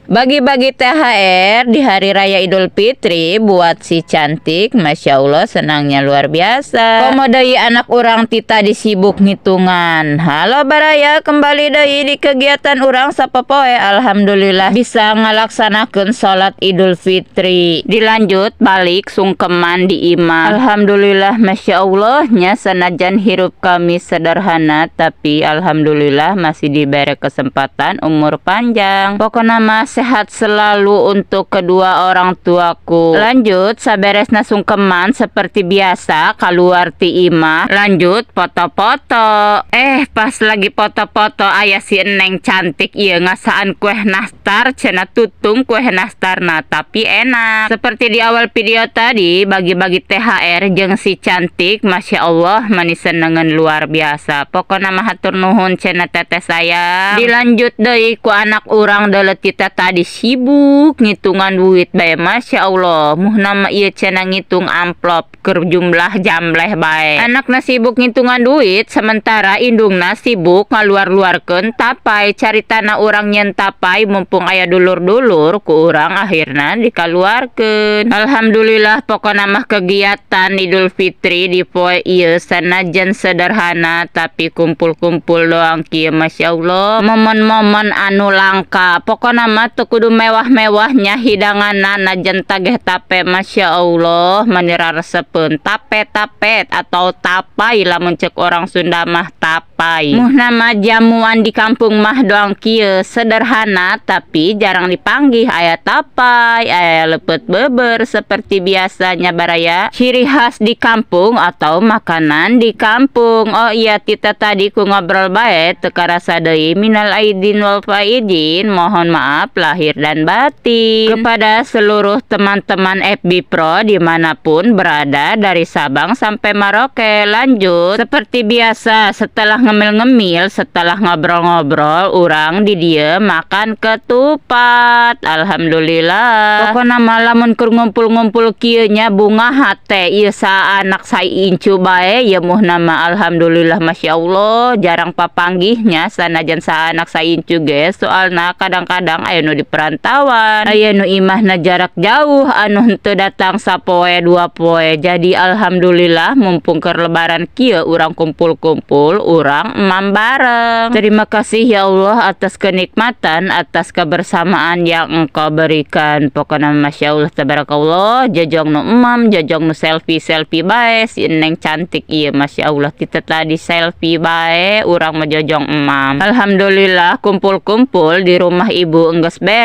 Bagi-bagi THR di hari raya Idul Fitri buat si cantik, Masya Allah senangnya luar biasa. Komo deui anak urang tita disibuk ngitungan. Halo baraya, kembali deui di kegiatan urang sapopoe. Alhamdulillah bisa ngalaksanakeun salat Idul Fitri. Dilanjut balik sungkeman di imah. Alhamdulillah Masya Allah nya sanajan hirup kami sederhana, tapi alhamdulillah masih diberi kesempatan umur panjang. Pokoknya mas sehat selalu untuk kedua orang tuaku. Lanjut saberesna sungkeman seperti biasa keluar ti imah. Lanjut foto-foto. Pas lagi foto-foto aya si Eneng cantik ieu ngasaan kue nastar cenah tutung kue nastarna tapi enak. Seperti di awal video tadi bagi-bagi THR jeung si cantik, Masya Allah manis senengan luar biasa. Pokoknya mah hatur nuhun cenah teteh saya. Dilanjut deui ku anak urang deuleut kita tadi sibuk ngitungan duit bae. Masya Allah muhna mah ieu cenah ngitung amplop keur jumlah jambleh bae. Anakna sibuk ngitungan duit sementara indungna sibuk ngaluar-luarkeun tapai. Caritana urang nyen tapai mumpung aya dulur-dulur ku urang akhirna dikaluarkeun. Alhamdulillah pokona mah kegiatan Idul Fitri di poe ieu sanajan sederhana tapi kumpul-kumpul doang kieu Masya Allah momen-momen anu langka. Pokona mah teu kudu mewah-mewahnya hidanganna najan tageh tape. Masya Allah manira resepeun tape-tapet atau tapai lamun ceuk orang Sunda mah tapai. Muhna mah jamuan di kampung mah doang kieu sederhana tapi jarang dipanggih. Aya tapai, aya lepet beber seperti biasanya baraya. Ciri khas di kampung atau makanan di kampung. Oh iya tita tadi ku ngobrol bae teu karasa deui minal aidin wal faidin. Mohon maaf lahir dan batin kepada seluruh teman-teman FB Pro dimanapun berada dari Sabang sampai Merauke. Lanjut seperti biasa setelah ngemil-ngemil, setelah ngobrol-ngobrol, urang di dia makan ketupat. Alhamdulillah pokona malamun keur ngumpul-ngumpul kieu nya bunga hate ieu sa anak sai incu bae ya muhna mah alhamdulillah Masya Allah jarang papanggihnya sanajan sa anak sai incu ge soalna kadang-kadang aya nu di perantauan, aya nu imahna jarak jauh anu henteu datang sapoe dua poe. Jadi alhamdulillah mumpung keur lebaran kieu urang kumpul-kumpul urang emam bareng. Terima kasih ya Allah atas kenikmatan, atas kebersamaan yang Engkau berikan. Pokoknya Masya Allah tabarakallah jajong nu emam, jajong nu selfie bae si Eneng cantik ieu Masya Allah kita tadi selfie bae urang mah jajong emam. Alhamdulillah kumpul-kumpul di rumah ibu enggeus beres.